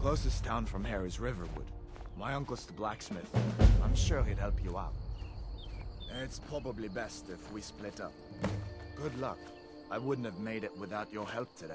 Closest town from here is Riverwood. My uncle's the blacksmith. I'm sure he'd help you out. It's probably best if we split up. Good luck. I wouldn't have made it without your help today.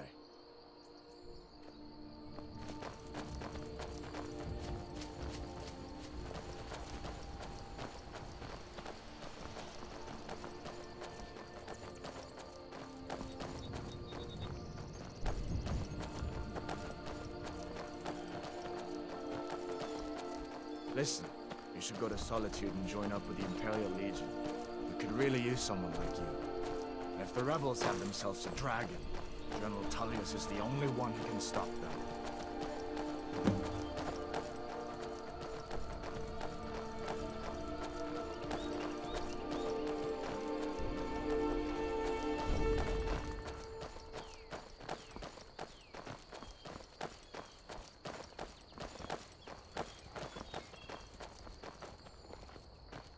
Listen, you should go to Solitude and join up with the Imperial Legion. We could really use someone like you. And if the rebels have themselves a dragon, General Tullius is the only one who can stop them.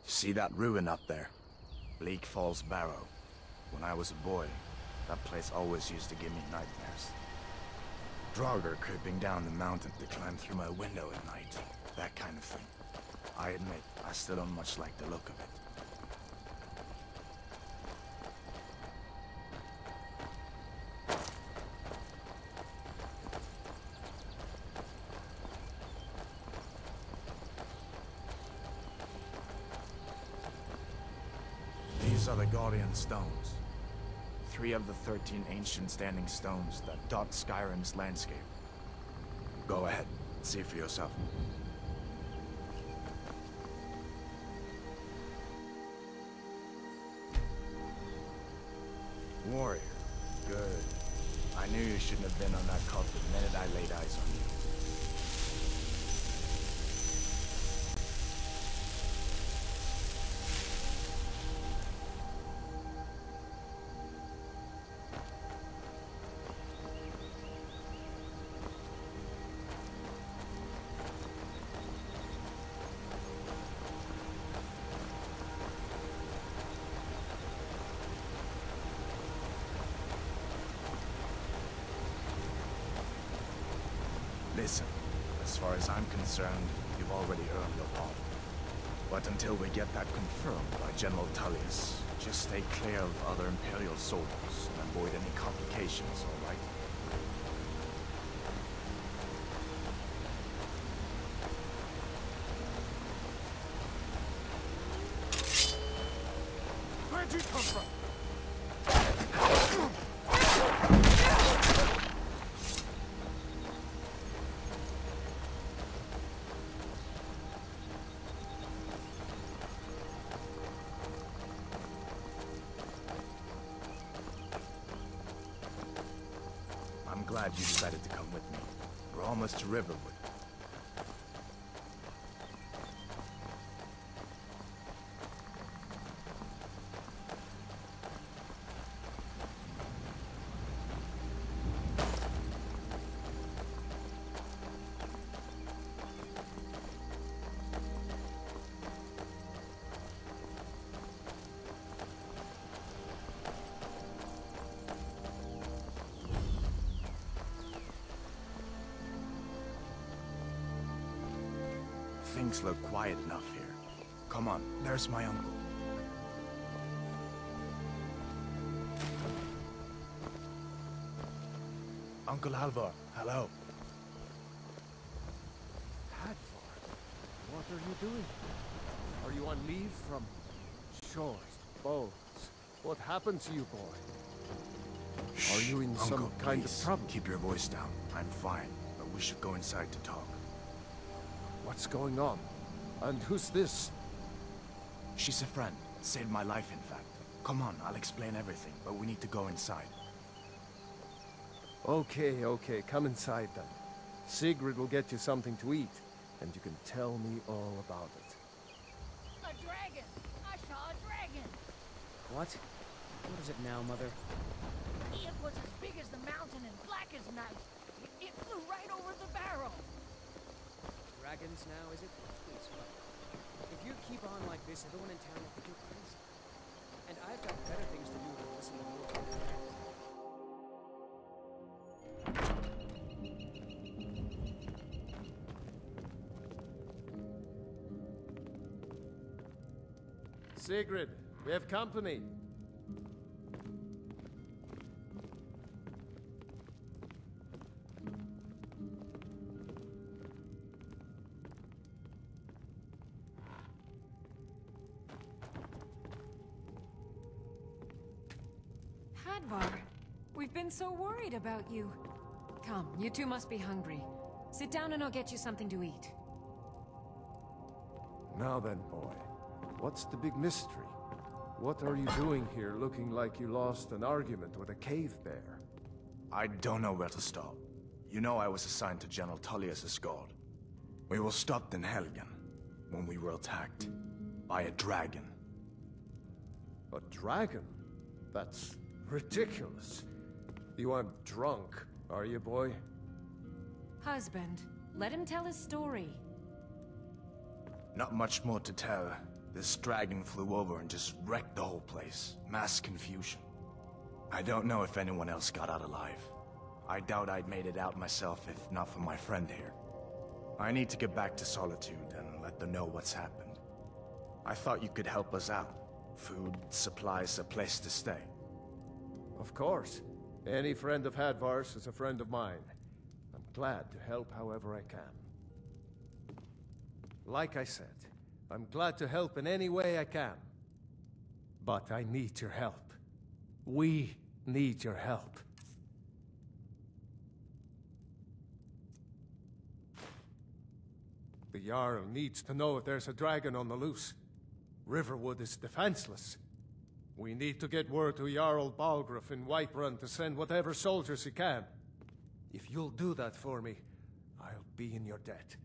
See that ruin up there? Bleak Falls Barrow. When I was a boy, that place always used to give me nightmares. Draugr creeping down the mountain to climb through my window at night. That kind of thing. I admit, I still don't much like the look of it. These are the Guardian Stones. 3 of the 13 ancient standing stones that dot Skyrim's landscape. Go ahead, see for yourself. Warrior. Good. I knew you shouldn't have been on that cult the minute I laid eyes on you. Listen, as far as I'm concerned, you've already earned your pardon. But until we get that confirmed by General Tullius, just stay clear of other Imperial soldiers and avoid any complications, all right? Where'd you come from? I'm glad you decided to come with me. We're almost to Riverwood. Things look quiet enough here. Come on, there's my uncle. Uncle Halvor, hello. Hadvar, what are you doing? Are you on leave from shores, boats? What happened to you, boy? Shh, Are you in Uncle, some kind please, of trouble? Keep your voice down. I'm fine, but we should go inside to talk. What's going on? And who's this? She's a friend. Saved my life, in fact. Come on, I'll explain everything, but we need to go inside. Okay, come inside then. Sigrid will get you something to eat, and you can tell me all about it. A dragon! I saw a dragon! What? What is it now, Mother? It was as big as the mountain and black as night. It flew right over the barrow. Dragons now, is it? Please, what? If you keep on like this, everyone in town will think you're crazy. And I've got better things to do than listen to your Sigrid, we have company. Hadvar, we've been so worried about you. Come, you two must be hungry. Sit down and I'll get you something to eat. Now then, boy, what's the big mystery? What are you doing here looking like you lost an argument with a cave bear? I don't know where to start. You know I was assigned to General Tullius' guard. We were stopped in Helgen when we were attacked by a dragon. A dragon? That's ridiculous. You aren't drunk, are you, boy? Husband, let him tell his story. Not much more to tell. This dragon flew over and just wrecked the whole place. Mass confusion. I don't know if anyone else got out alive. I doubt I'd made it out myself if not for my friend here. I need to get back to Solitude and let them know what's happened. I thought you could help us out. Food, supplies, a place to stay. Of course. Any friend of Hadvar's is a friend of mine. I'm glad to help however I can. Like I said, I'm glad to help in any way I can. But I need your help. We need your help. The Jarl needs to know if there's a dragon on the loose. Riverwood is defenseless. We need to get word to Jarl Balgruuf in Whiterun to send whatever soldiers he can. If you'll do that for me, I'll be in your debt.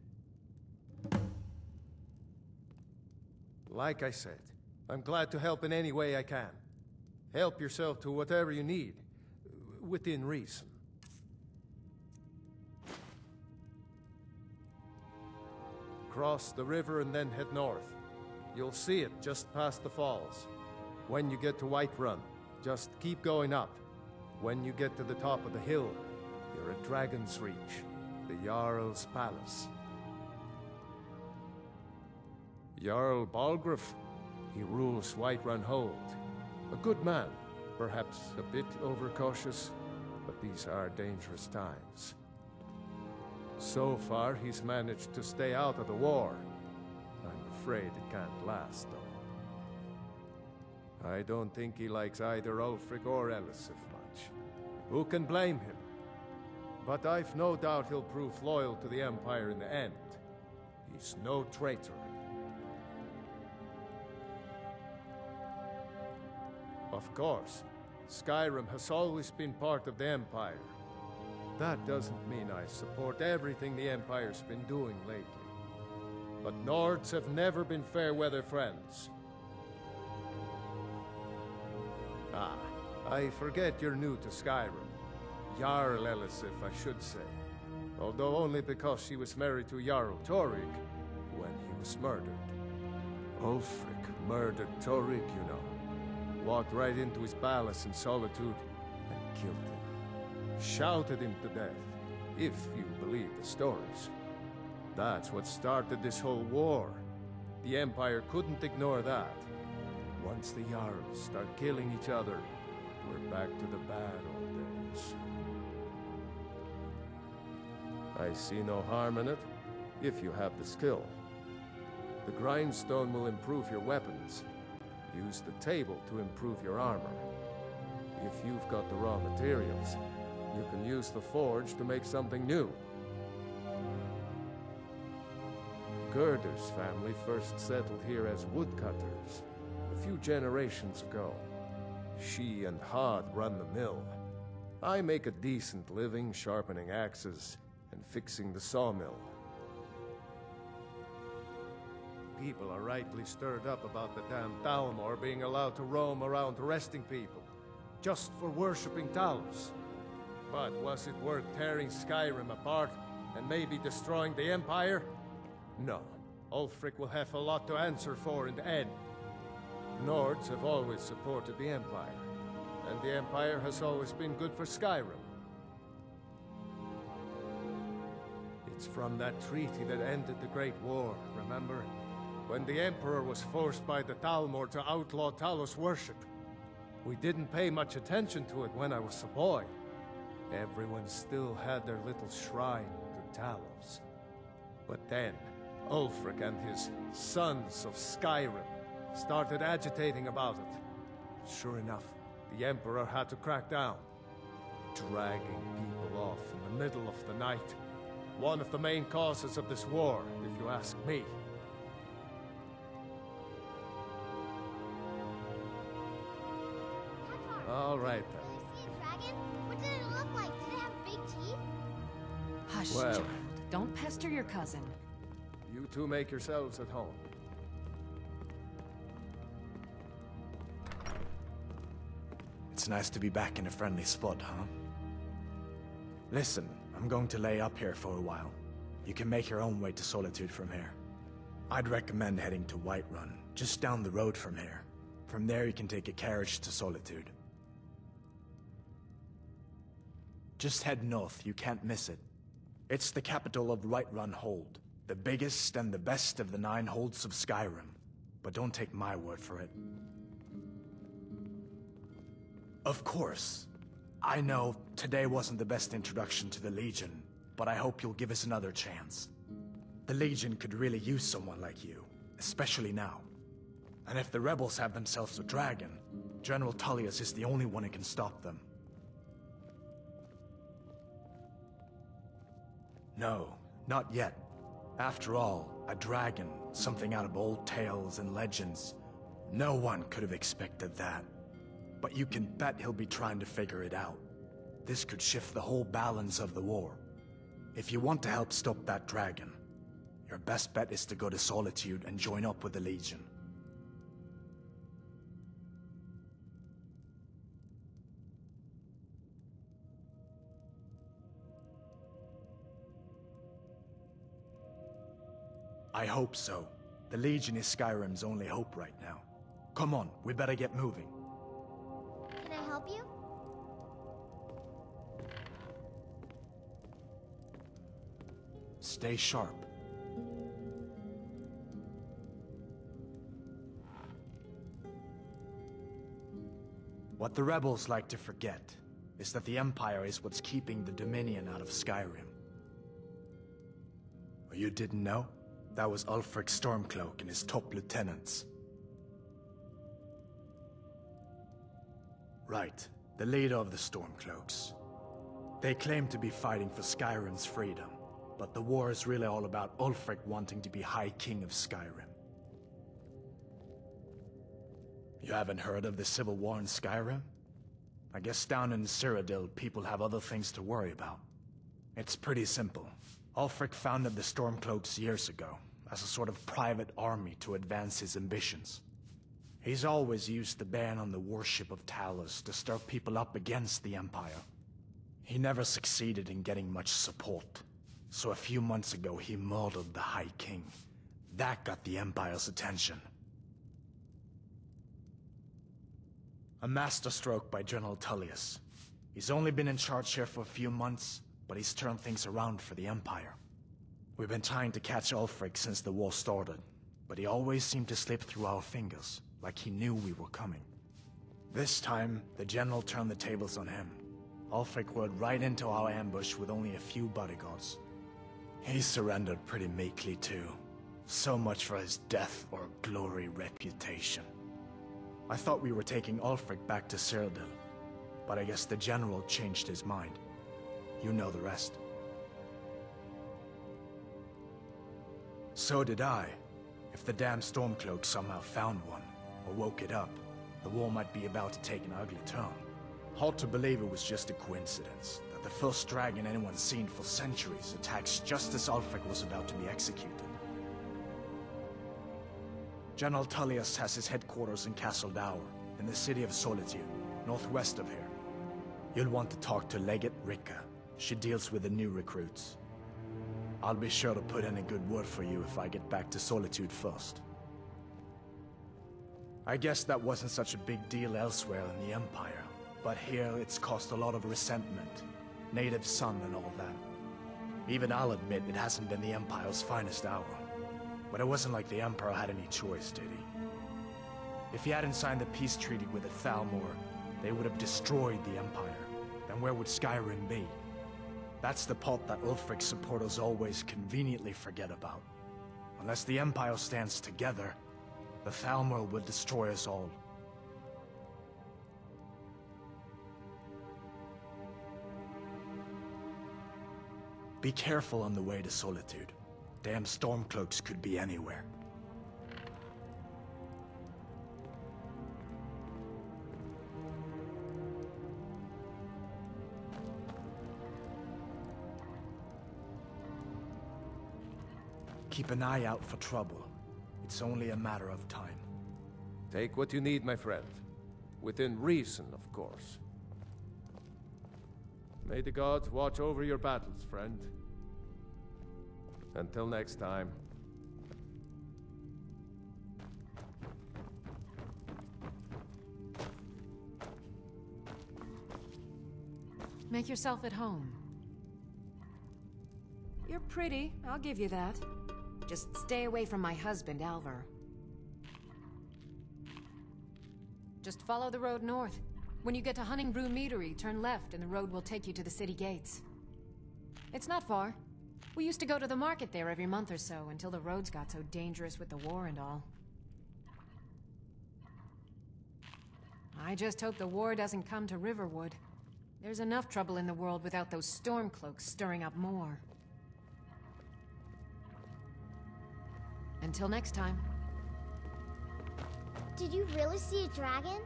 Like I said, I'm glad to help in any way I can. Help yourself to whatever you need, within reason. Cross the river and then head north. You'll see it just past the falls. When you get to Whiterun, just keep going up. When you get to the top of the hill, you're at Dragon's Reach, the Jarl's palace. Jarl Balgruuf, he rules Whiterun Hold. A good man, perhaps a bit overcautious, but these are dangerous times. So far, he's managed to stay out of the war. I'm afraid it can't last, though. I don't think he likes either Ulfric or Elisif much. Who can blame him? But I've no doubt he'll prove loyal to the Empire in the end. He's no traitor. Of course, Skyrim has always been part of the Empire. That doesn't mean I support everything the Empire's been doing lately. But Nords have never been fair-weather friends. Ah, I forget you're new to Skyrim. Jarl Elisif, I should say. Although only because she was married to Jarl Torygg when he was murdered. Ulfric murdered Torygg, you know. Walked right into his palace in Solitude and killed him. Shouted him to death, if you believe the stories. That's what started this whole war. The Empire couldn't ignore that. Once the Jarls start killing each other, we're back to the bad old days. I see no harm in it, if you have the skill. The grindstone will improve your weapons. Use the table to improve your armor. If you've got the raw materials, you can use the forge to make something new. Gerder's family first settled here as woodcutters a few generations ago. She and Hod run the mill. I make a decent living sharpening axes and fixing the sawmill. People are rightly stirred up about the damn Thalmor being allowed to roam around arresting people, just for worshipping Talos. But was it worth tearing Skyrim apart and maybe destroying the Empire? No. Ulfric will have a lot to answer for in the end. Nords have always supported the Empire, and the Empire has always been good for Skyrim. It's from that treaty that ended the Great War, remember? when the Emperor was forced by the Thalmor to outlaw Talos worship. We didn't pay much attention to it when I was a boy. Everyone still had their little shrine to Talos. But then, Ulfric and his sons of Skyrim started agitating about it. Sure enough, the Emperor had to crack down, dragging people off in the middle of the night. One of the main causes of this war, if you ask me. All right then. Did I see a dragon? What did it look like? Did it have big teeth? Hush, Well. child. Don't pester your cousin. You two make yourselves at home. It's nice to be back in a friendly spot, huh? Listen, I'm going to lay up here for a while. You can make your own way to Solitude from here. I'd recommend heading to Whiterun, just down the road from here. From there you can take a carriage to Solitude. Just head north, you can't miss it. It's the capital of Whiterun Hold, the biggest and the best of the 9 holds of Skyrim. But don't take my word for it. Of course, I know today wasn't the best introduction to the Legion, but I hope you'll give us another chance. The Legion could really use someone like you, especially now. And if the rebels have themselves a dragon, General Tullius is the only one who can stop them. No, not yet. After all, a dragon, something out of old tales and legends. No one could have expected that. But you can bet he'll be trying to figure it out. This could shift the whole balance of the war. If you want to help stop that dragon, your best bet is to go to Solitude and join up with the Legion. I hope so. The Legion is Skyrim's only hope right now. Come on, we better get moving. Can I help you? Stay sharp. What the rebels like to forget is that the Empire is what's keeping the Dominion out of Skyrim. Or you didn't know? That was Ulfric Stormcloak and his top lieutenants. Right, the leader of the Stormcloaks. They claim to be fighting for Skyrim's freedom, but the war is really all about Ulfric wanting to be High King of Skyrim. You haven't heard of the Civil War in Skyrim? I guess down in Cyrodiil, people have other things to worry about. It's pretty simple. Ulfric founded the Stormcloaks years ago, as a sort of private army to advance his ambitions. He's always used the ban on the worship of Talos to stir people up against the Empire. He never succeeded in getting much support, so a few months ago he murdered the High King. That got the Empire's attention. A masterstroke by General Tullius. He's only been in charge here for a few months, but he's turned things around for the Empire. We've been trying to catch Ulfric since the war started, but he always seemed to slip through our fingers, like he knew we were coming. This time, the General turned the tables on him. Ulfric rode right into our ambush with only a few bodyguards. He surrendered pretty meekly too. So much for his death or glory reputation. I thought we were taking Ulfric back to Cyrodiil, but I guess the General changed his mind. You know the rest. So did I. If the damn Stormcloak somehow found one, or woke it up, the war might be about to take an ugly turn. Hard to believe it was just a coincidence, that the first dragon anyone's seen for centuries attacks just as Ulfric was about to be executed. General Tullius has his headquarters in Castle Dour, in the city of Solitude, northwest of here. You'll want to talk to Legate Ricka. She deals with the new recruits. I'll be sure to put in a good word for you if I get back to Solitude first. I guess that wasn't such a big deal elsewhere in the Empire, but here it's caused a lot of resentment. Native son and all that. Even I'll admit it hasn't been the Empire's finest hour. But it wasn't like the Emperor had any choice, did he? If he hadn't signed the peace treaty with the Thalmor, they would have destroyed the Empire. Then where would Skyrim be? That's the pulp that Ulfric's supporters always conveniently forget about. Unless the Empire stands together, the Thalmor would destroy us all. Be careful on the way to Solitude. Damn Stormcloaks could be anywhere. Keep an eye out for trouble. It's only a matter of time. Take what you need, my friend. Within reason, of course. May the gods watch over your battles, friend. Until next time. Make yourself at home. You're pretty, I'll give you that. Just stay away from my husband, Alvar. Just follow the road north. When you get to Hunningbrew Meadery, turn left and the road will take you to the city gates. It's not far. We used to go to the market there every month or so, until the roads got so dangerous with the war and all. I just hope the war doesn't come to Riverwood. There's enough trouble in the world without those Stormcloaks stirring up more. Until next time. Did you really see a dragon?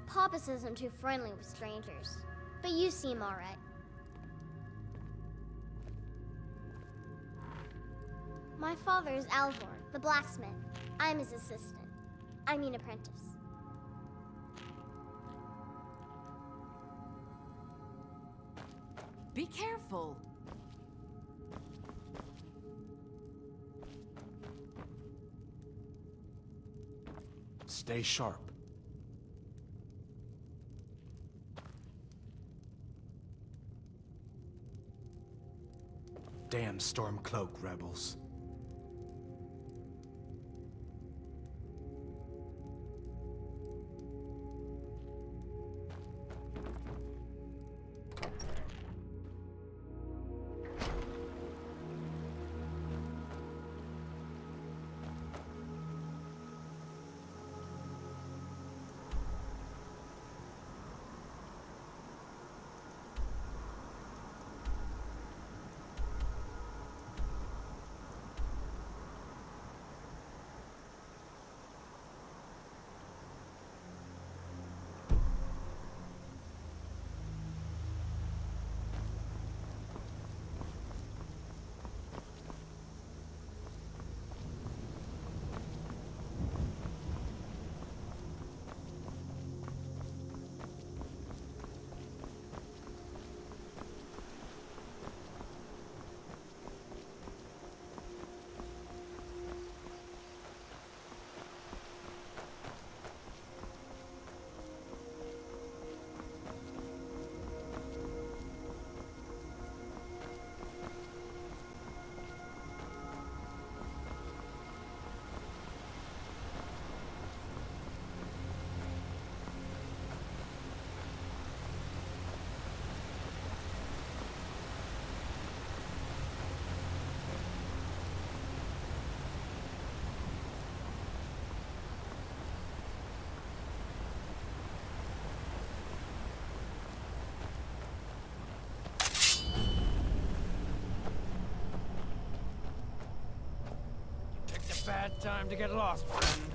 Papa says I'm too friendly with strangers, but you seem alright. My father is Alvor, the blacksmith. I'm his assistant. I mean apprentice. Be careful. Stay sharp. Damn Stormcloak rebels. Bad time to get lost, friend.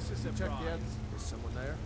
This is a check yet? Is someone there?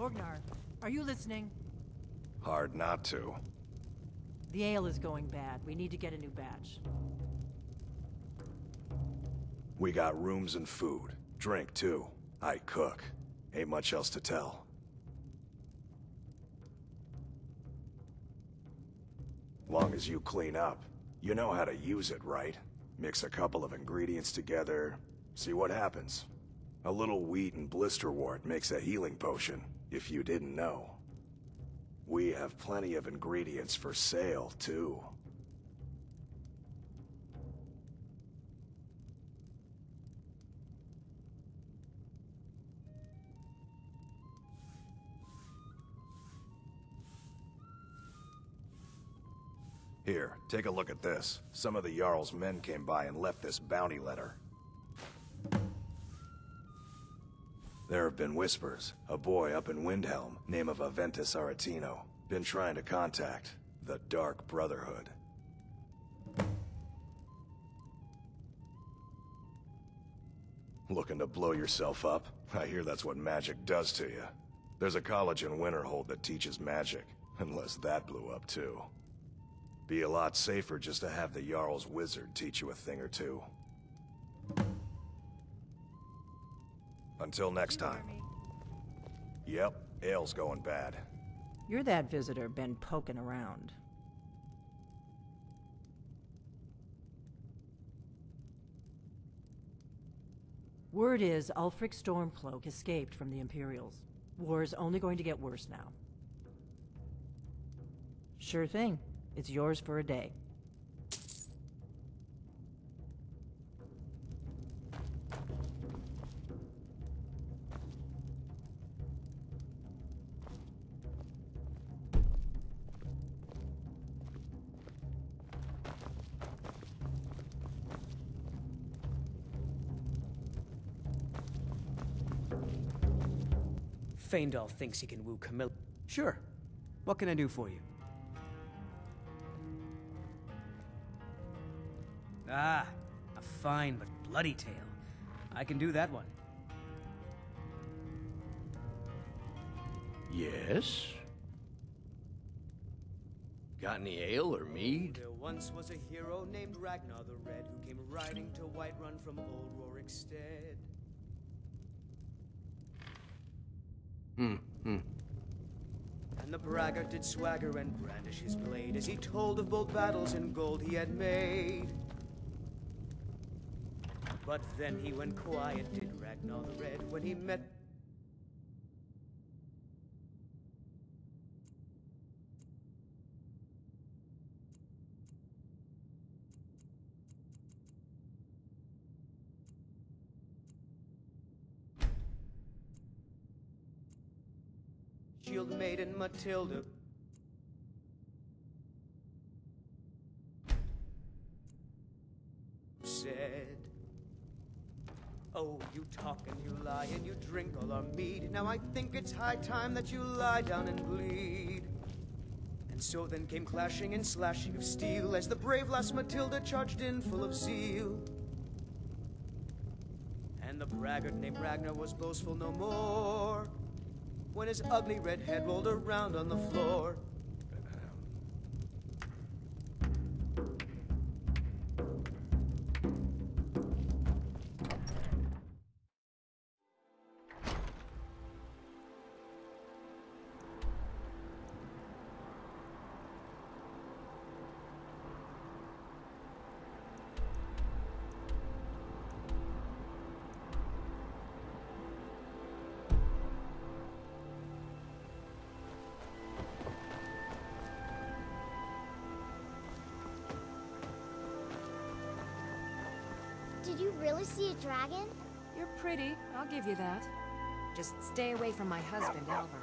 Ragnar, are you listening? Hard not to. The ale is going bad. We need to get a new batch. We got rooms and food. Drink, too. I cook. Ain't much else to tell. Long as you clean up. You know how to use it, right? Mix a couple of ingredients together, see what happens. A little wheat and blisterwort makes a healing potion, if you didn't know. We have plenty of ingredients for sale, too. Here, take a look at this. Some of the Jarl's men came by and left this bounty letter. There have been whispers. A boy up in Windhelm, name of Aventus Aretino, been trying to contact the Dark Brotherhood. Looking to blow yourself up? I hear that's what magic does to you. There's a college in Winterhold that teaches magic, unless that blew up too. Be a lot safer just to have the Jarl's wizard teach you a thing or two. Until next time. Yep, ale's going bad. You're that visitor been poking around. Word is Ulfric Stormcloak escaped from the Imperials. War's only going to get worse now. Sure thing. It's yours for a day. Feindal thinks he can woo Camilla. Sure. What can I do for you? Ah, a fine but bloody tale. I can do that one. Yes? Got any ale or mead? There once was a hero named Ragnar the Red who came riding to Whiterun from old Rorikstead. And the braggart did swagger and brandish his blade as he told of bold battles and gold he had made. But then he went quiet, did Ragnar the Red, when he met... Shield Maiden Matilda. Said, "Oh, you talk and you lie and you drink all our mead. Now I think it's high time that you lie down and bleed." And so then came clashing and slashing of steel as the brave lass Matilda charged in full of zeal. And the braggart named Ragnar was boastful no more when his ugly red head rolled around on the floor. Did you really see a dragon? You're pretty, I'll give you that. Just stay away from my husband, Alvar.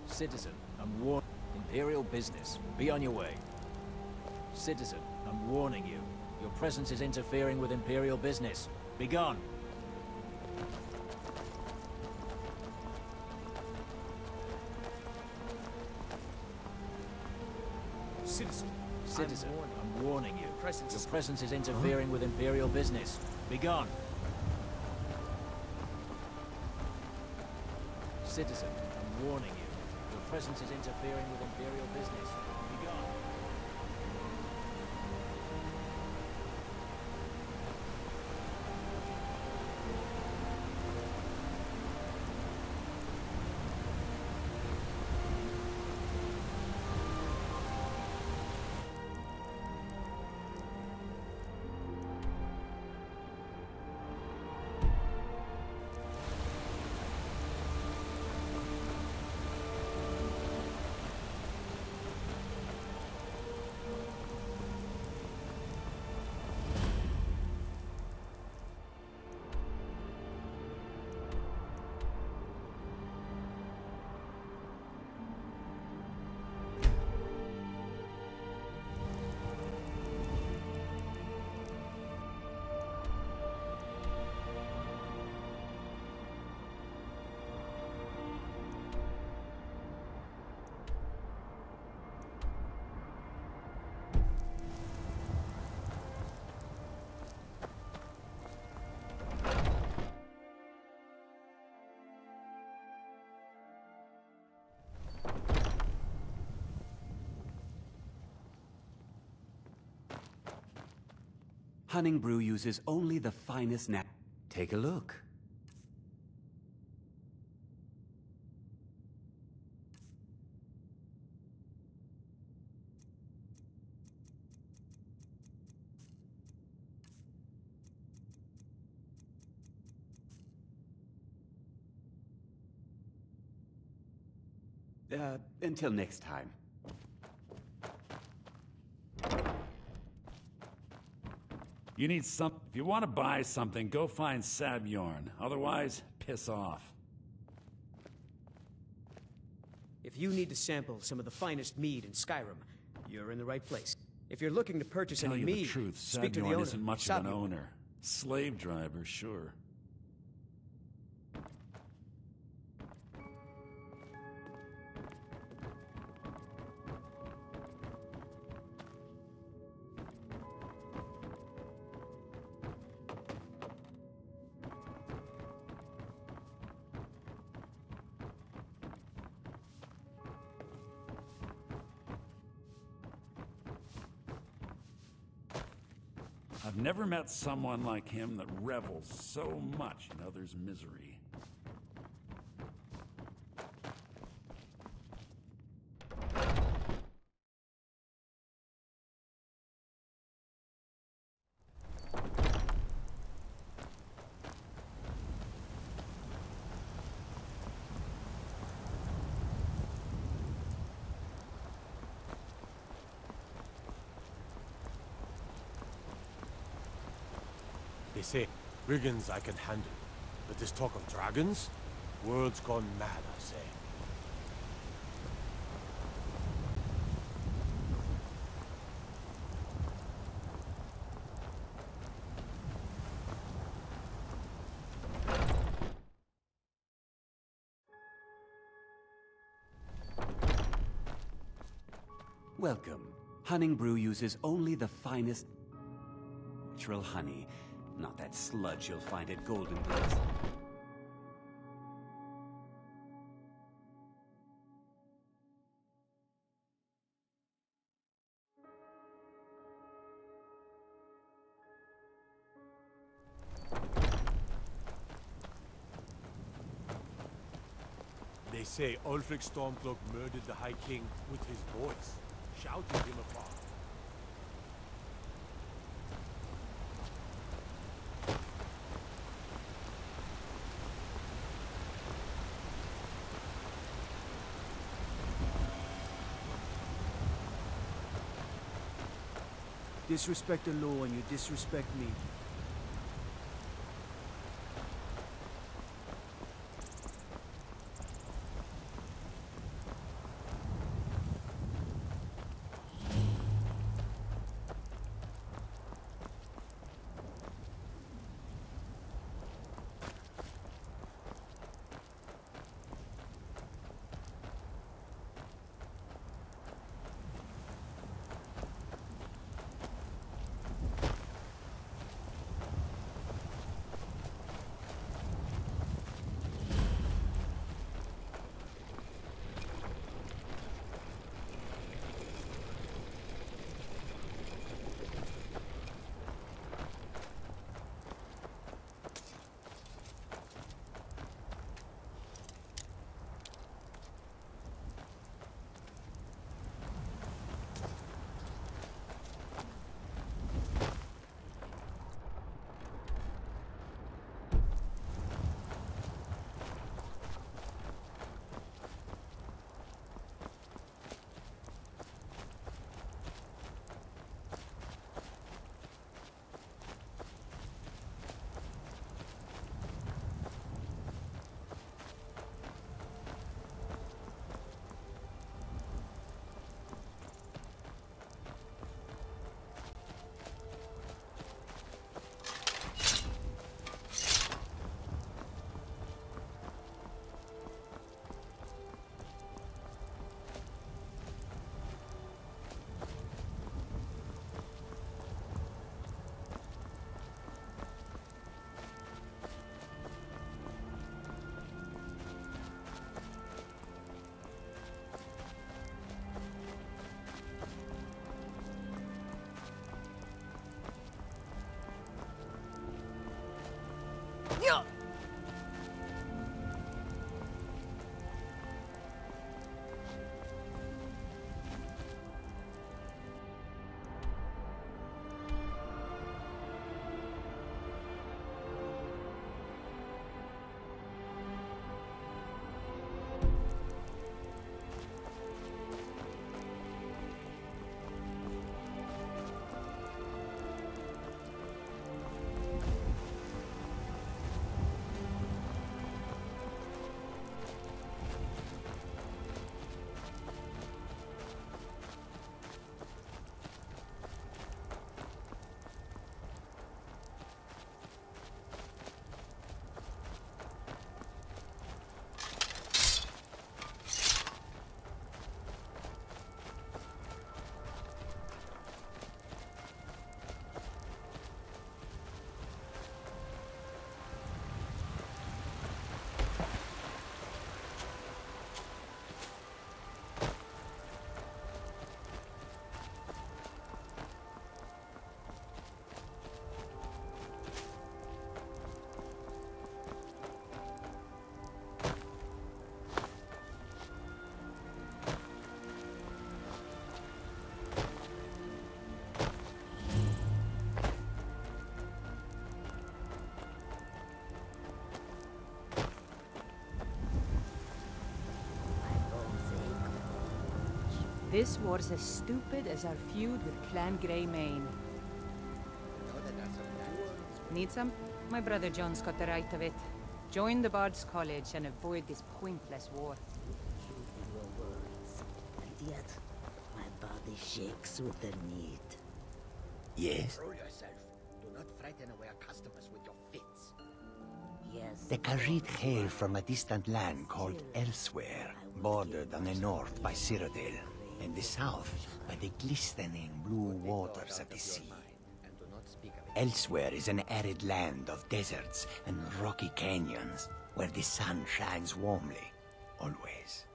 Citizen, I'm warning. Imperial business. Be on your way. Citizen, I'm warning you. Your presence is interfering with Imperial business. Be gone. Citizen. Citizen, I'm warning you. Your presence is interfering with Imperial business. Be gone. Citizen, I'm warning you. Your presence is interfering with Imperial business. Be gone. Hunning Brew uses only the finest Take a look. Until next time. You need some. If you want to buy something, go find Sabjorn. Otherwise, piss off. If you need to sample some of the finest mead in Skyrim, you're in the right place. If you're looking to purchase Tell any you mead, the truth, speak to the Sabjorn owner. isn't much of an Sabjorn. owner. Slave driver, sure. I've never met someone like him that revels so much in others' misery. They say, brigands I can handle, but this talk of dragons? World's gone mad, I say. Welcome. Hunning Brew uses only the finest natural honey. Not that sludge you'll find at Golden Glades. They say Ulfric Stormcloak murdered the High King with his voice, shouting him apart. disrespect the law and you disrespect me. This war's as stupid as our feud with Clan Greymane. Need some? My brother John's got the right of it. Join the Bard's College and avoid this pointless war. And yet, my body shakes with the need. Yes? Control yourself. Do not frighten away our customers with your fits. Yes. The Khajiit hail from a distant land called Elsewhere, bordered on the north by Cyrodiil, and the south by the glistening blue waters of the sea. Elsewhere is an arid land of deserts and rocky canyons, where the sun shines warmly, always.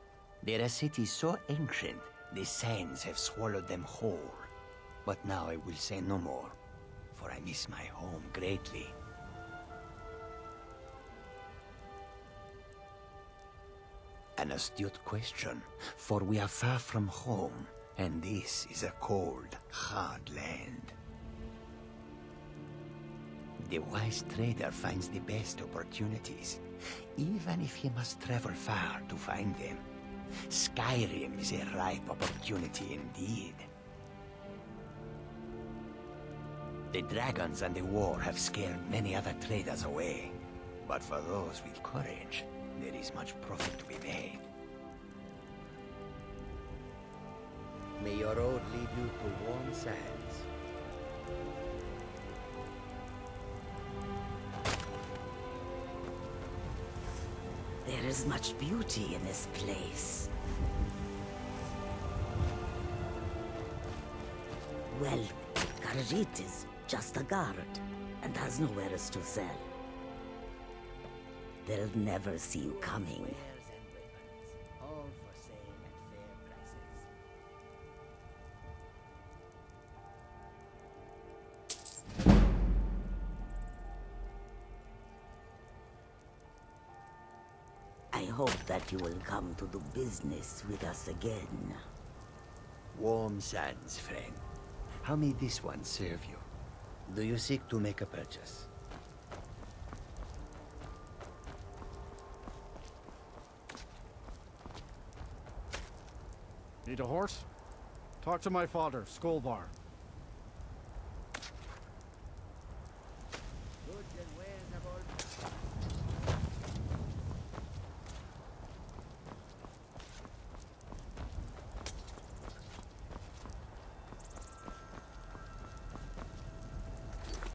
There are cities so ancient, the sands have swallowed them whole. But now I will say no more, for I miss my home greatly. An astute question, for we are far from home, and this is a cold, hard land. The wise trader finds the best opportunities, even if he must travel far to find them. Skyrim is a ripe opportunity indeed. The dragons and the war have scared many other traders away. But for those with courage, there is much profit to be made. May your road lead you to warm sands. There is much beauty in this place. Well, Khajiit is just a guard, and has nowhere else to sell. They'll never see you coming. All for sale at fair prices. I hope that you will come to do business with us again. Warm sands, friend. How may this one serve you? Do you seek to make a purchase? Need a horse? Talk to my father, Skolvar. Goods and wares